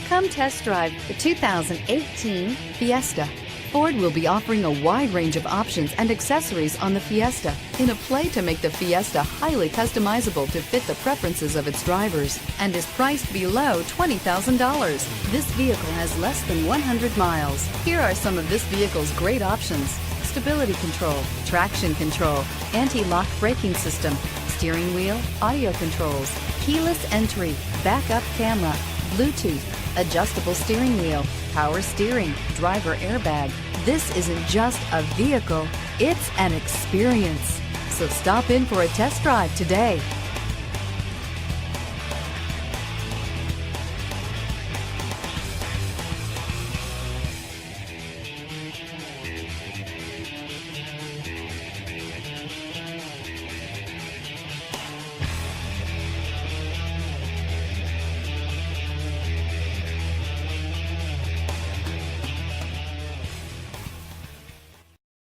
Come test drive the 2018 Fiesta. Ford will be offering a wide range of options and accessories on the Fiesta in a play to make the Fiesta highly customizable to fit the preferences of its drivers and is priced below $20,000. This vehicle has less than 100 miles. Here are some of this vehicle's great options: stability control, traction control, anti-lock braking system, steering wheel audio controls, keyless entry, backup camera, Bluetooth, adjustable steering wheel, power steering, driver airbag. This isn't just a vehicle, it's an experience. So stop in for a test drive today.